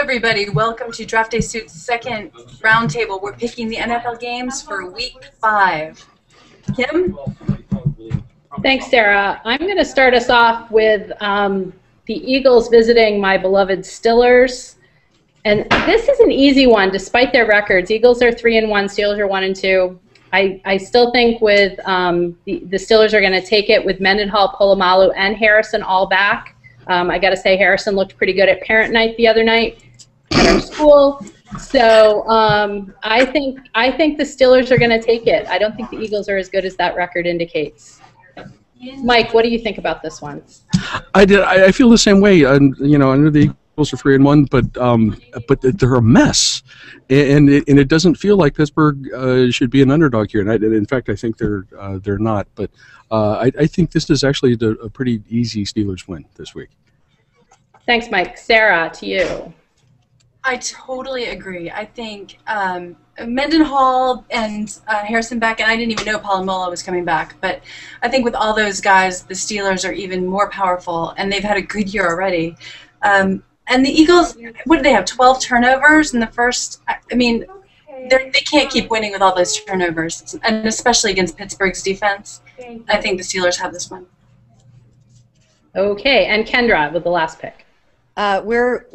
everybody. Welcome to Draft Day Suit's second roundtable. We're picking the NFL games for Week 5. Kim? Thanks, Sarah. I'm going to start us off with the Eagles visiting my beloved Steelers. And this is an easy one, despite their records. Eagles are 3-1, Steelers are 1-2. I still think with the Steelers are going to take it with Mendenhall, Polamalu, and Harrison all back. I got to say, Harrison looked pretty good at parent night the other night at our school. So I think the Steelers are going to take it. I don't think the Eagles are as good as that record indicates. Mike, what do you think about this one? I feel the same way. I know the Eagles are 3-1, but they're a mess, and it doesn't feel like Pittsburgh should be an underdog here. And in fact, I think they're not. But I think this is actually a pretty easy Steelers win this week. Thanks, Mike. Sarah, to you. I totally agree. I think Mendenhall and Harrison back, and I didn't even know Polamalu was coming back, but I think with all those guys, the Steelers are even more powerful, and they've had a good year already. And the Eagles, what did they have, 12 turnovers in the first? I mean, they can't keep winning with all those turnovers, and especially against Pittsburgh's defense. I think the Steelers have this one. Okay, and Kendra with the last pick. We're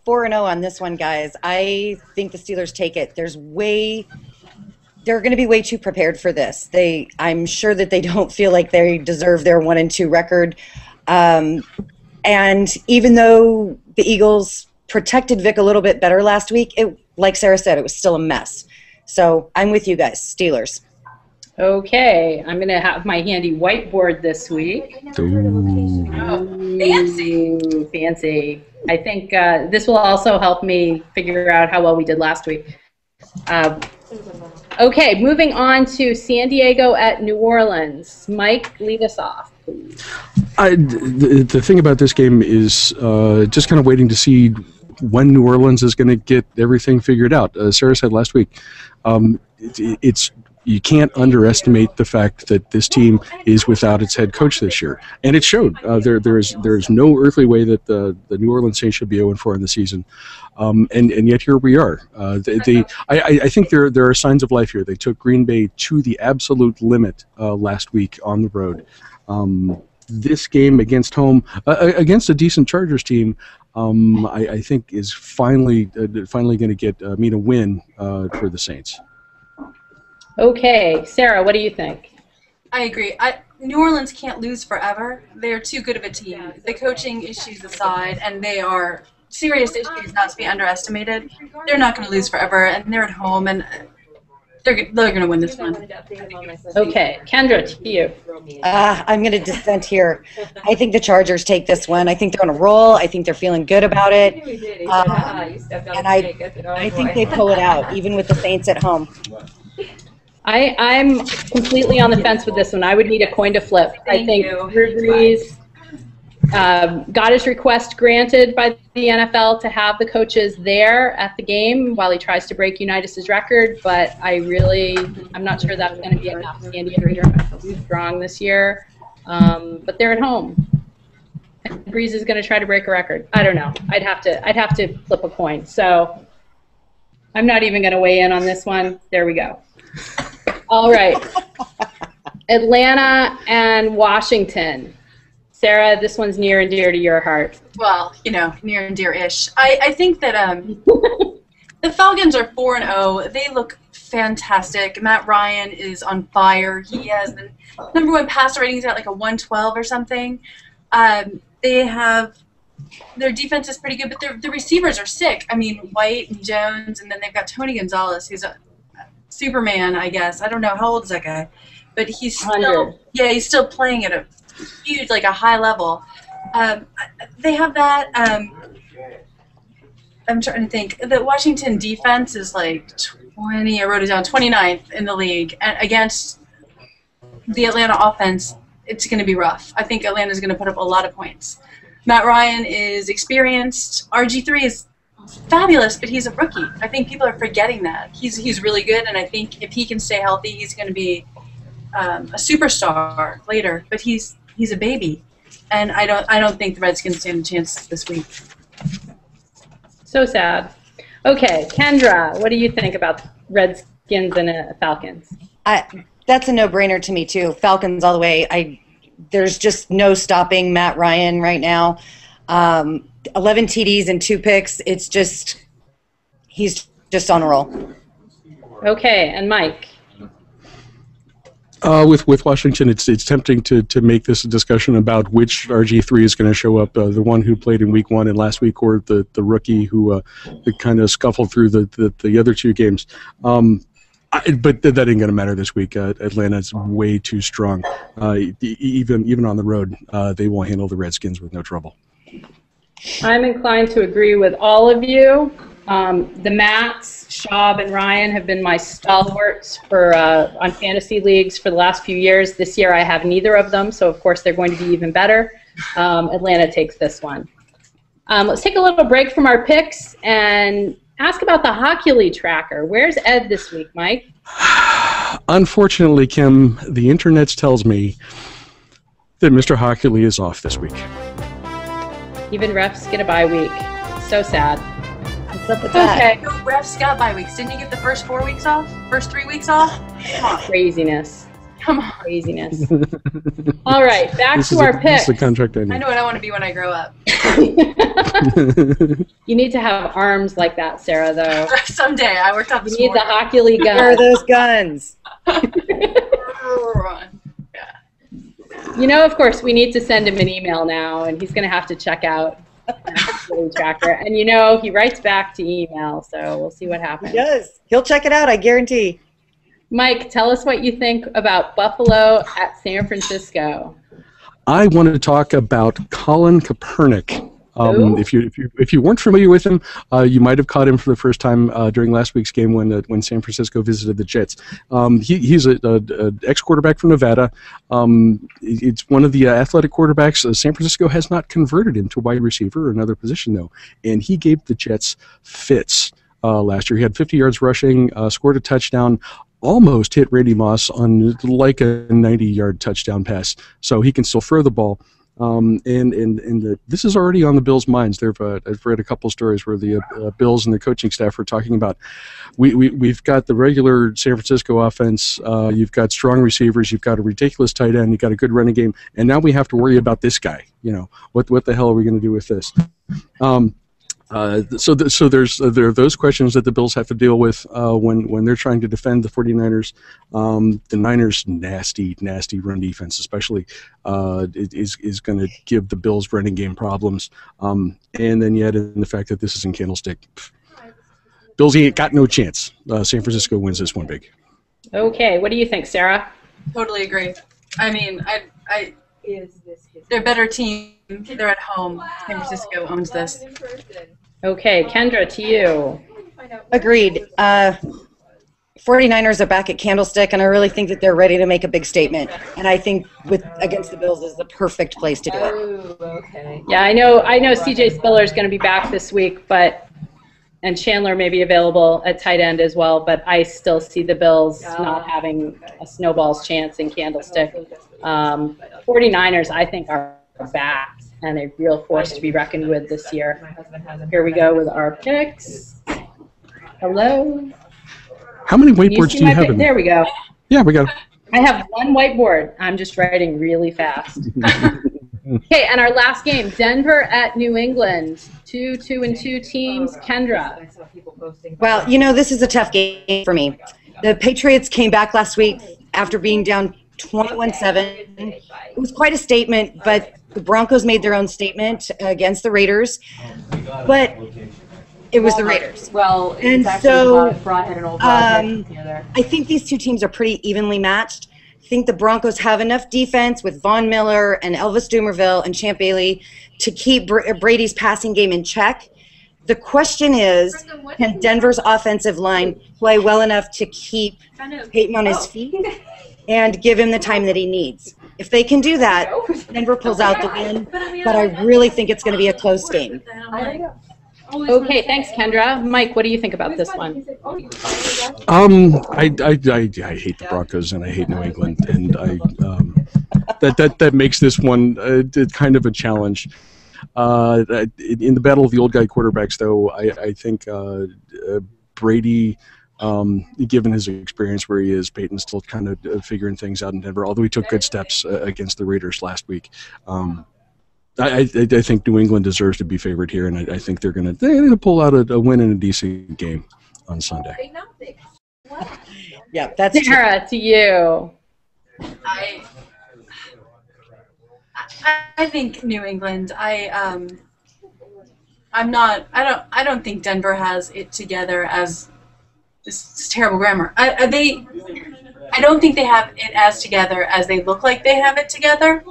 4-0 on this one, guys. I think the Steelers take it. They're going to be way too prepared for this. I'm sure that they don't feel like they deserve their 1-2 record. And even though the Eagles protected Vic a little bit better last week, like Sarah said, it was still a mess. So I'm with you guys, Steelers. Okay, I'm going to have my handy whiteboard this week. Ooh. Oh, fancy. Fancy. I think this will also help me figure out how well we did last week. Okay, moving on to San Diego at New Orleans. Mike, lead us off, please. The thing about this game is just kind of waiting to see when New Orleans is going to get everything figured out. Sarah said last week, you can't underestimate the fact that this team is without its head coach this year, and it showed. There's no earthly way that the New Orleans Saints should be 0-4 in the season, and yet here we are. I think there are signs of life here. They took Green Bay to the absolute limit last week on the road. This game against a decent Chargers team, I think is finally going to get mean a win for the Saints. Okay, Sarah, what do you think? I agree. New Orleans can't lose forever. They're too good of a team. The coaching issues aside, and they are serious issues not to be underestimated, they're not going to lose forever, and they're at home, and they're going to win this one. Okay, Kendra, to you. I'm going to dissent here. I think the Chargers take this one. I think they're on a roll. I think they're feeling good about it. And I think they pull it out, even with the Saints at home. I'm completely on the fence with this one. I would need a coin to flip. I think Drew Brees got his request granted by the NFL to have the coaches there at the game while he tries to break Unitas' record, but I'm not sure that's going to be enough. San Diego is strong this year, but they're at home. And Brees is going to try to break a record. I don't know. I'd have to flip a coin. So I'm not even going to weigh in on this one. There we go. All right. Atlanta and Washington. Sarah, this one's near and dear to your heart. Well, near and dear-ish. I think that the Falcons are 4-0. They look fantastic. Matt Ryan is on fire. He has the #1 passer rating at like a 112 or something. Their defense is pretty good, but the receivers are sick. I mean, White and Jones, and then they've got Tony Gonzalez, who's a Superman, I guess. I don't know. How old is that guy? But he's still playing at a huge, like a high level. They have that. I'm trying to think. The Washington defense is like 20, I wrote it down, 29th in the league. And against the Atlanta offense, it's going to be rough. I think Atlanta's going to put up a lot of points. Matt Ryan is experienced. RG3 is fabulous, but he's a rookie. I think people are forgetting that. He's really good, and I think if he can stay healthy, he's going to be a superstar later. But he's a baby, and I don't think the Redskins stand a chance this week. So sad. Okay, Kendra, what do you think about Redskins and Falcons? That's a no-brainer to me too. Falcons all the way. There's just no stopping Matt Ryan right now. 11 TDs and 2 picks. He's just on a roll. Okay, and Mike. With Washington, it's tempting to make this a discussion about which RG3 is going to show up, the one who played in Week 1 and last week, or the rookie who kind of scuffled through the other 2 games. But that ain't going to matter this week. Atlanta's way too strong. Even on the road, they will handle the Redskins with no trouble. I'm inclined to agree with all of you. The Matts, Schaub, and Ryan have been my stalwarts on fantasy leagues for the last few years. This year I have neither of them, so of course they're going to be even better. Atlanta takes this one. Let's take a little break from our picks and ask about the Hochuli tracker. Where's Ed this week, Mike? Unfortunately, Kim, the internet tells me that Mr. Hochuli is off this week. Even refs get a bye week. So sad. What's up with that? Okay. No, refs got bye weeks. Didn't you get the first 4 weeks off? First 3 weeks off? Come on. Craziness. Come on. Craziness. All right, back to our picks. This is the contract I need. I know what I want to be when I grow up. You need to have arms like that, Sarah, though. Someday. I worked out this You need the morning. Hochuli gun. Where are those guns? You know, of course, we need to send him an email now, and he's going to have to check out the Hochuli tracker. And you know, he writes back to email, so we'll see what happens. He does. He'll check it out, I guarantee. Mike, tell us what you think about Buffalo at San Francisco. I wanted to talk about Colin Kaepernick. If you weren't familiar with him, you might have caught him for the first time during last week's game when San Francisco visited the Jets. He's an ex-quarterback from Nevada. It's one of the athletic quarterbacks. San Francisco has not converted him to wide receiver or another position, though, and he gave the Jets fits last year. He had 50 yards rushing, scored a touchdown, almost hit Randy Moss on like a 90-yard touchdown pass, so he can still throw the ball. This is already on the Bills' minds. I've read a couple stories where the Bills and the coaching staff are talking about, we've got the regular San Francisco offense, you've got strong receivers, you've got a ridiculous tight end, you've got a good running game, and now we have to worry about this guy. You know, what the hell are we going to do with this? So there are those questions that the Bills have to deal with when they're trying to defend the 49ers. The Niners' nasty run defense, especially, is going to give the Bills' running game problems. And then you add in the fact that this is in Candlestick. Bills ain't got no chance. San Francisco wins this one big. Okay, what do you think, Sarah? Totally agree. I mean, they're a better team. They're at home. San Francisco owns this. Okay, Kendra, to you. Agreed. 49ers are back at Candlestick, and I really think that they're ready to make a big statement. And I think against the Bills is the perfect place to do it. Oh, okay. Yeah, I know CJ Spiller is going to be back this week, and Chandler may be available at tight end as well, but I still see the Bills not having a snowball's chance in Candlestick. 49ers, I think, are back and a real force to be reckoned with this year. Here we go with our picks. Hello? How many whiteboards do you have in there? We go. Yeah, we got it. I have one whiteboard. I'm just writing really fast. Okay, and our last game, Denver at New England. 2-2-2 teams. Kendra. Well, you know, this is a tough game for me. The Patriots came back last week after being down 21-7. It was quite a statement, but the Broncos made their own statement against the Raiders. But it was the Raiders. Well, and so I think these two teams are pretty evenly matched. I think the Broncos have enough defense with Von Miller and Elvis Dumervil and Champ Bailey to keep Brady's passing game in check. The question is, can Denver's offensive line play well enough to keep Peyton on his feet and give him the time that he needs? If they can do that, Denver pulls out the win, but I really think it's going to be a close game. Okay, thanks, Kendra. Mike, what do you think about this one? I hate the Broncos and I hate New England, and that makes this one kind of a challenge. In the battle of the old guy quarterbacks, though, I think Brady, given his experience where he is, Peyton's still kind of figuring things out in Denver, although he took good steps against the Raiders last week. I think New England deserves to be favored here, and I think they're going to pull out a win in a decent game on Sunday. Yeah, that's Sarah, to you. I think New England. I don't think Denver has it together as this is terrible grammar. I don't think they have it as together as they look like they have it together.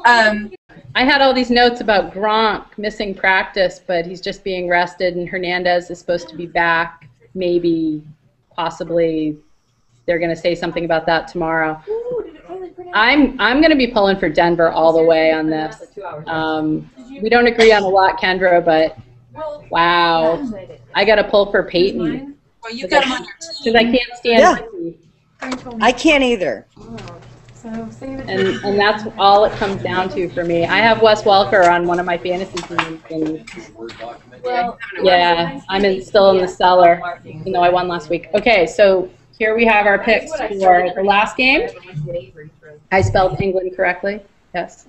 I had all these notes about Gronk missing practice, but he's just being rested, and Hernandez is supposed to be back. Maybe, possibly, they're going to say something about that tomorrow. I'm going to be pulling for Denver all the way on this. We don't agree on a lot, Kendra, but wow, I got to pull for Peyton. Well, you got him on your because I can't stand. Yeah. I can't either. And that's all it comes down to for me. I have Wes Welker on one of my fantasy teams, and yeah, I'm still in the cellar, even though I won last week. Okay, so here we have our picks for the last game. I spelled England correctly, yes.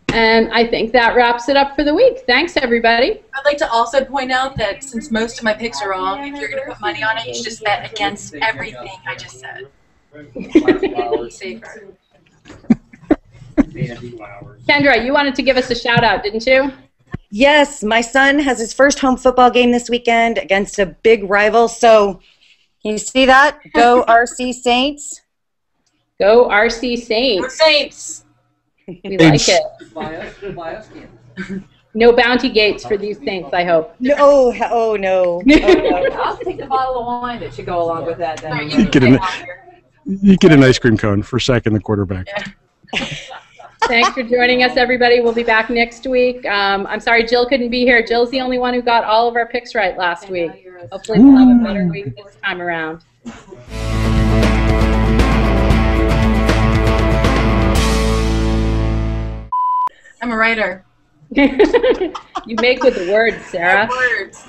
And I think that wraps it up for the week. Thanks, everybody. I'd like to also point out that since most of my picks are wrong, if you're going to put money on it, you just bet against everything I just said. Safer. Kendra, you wanted to give us a shout out, didn't you? Yes, my son has his first home football game this weekend against a big rival. So, can you see that? Go RC Saints. Go RC Saints. We're Saints. We like it. No bounty gates for these Saints, I hope. No, oh no. Oh, no. I'll take the bottle of wine that should go along with that. Then. You get an ice cream cone for sacking the quarterback. Yeah. Thanks for joining us, everybody. We'll be back next week. I'm sorry Jill couldn't be here. Jill's the only one who got all of our picks right last week. Hopefully we'll have a better week this time around. I'm a writer. You make with the words, Sarah. Words.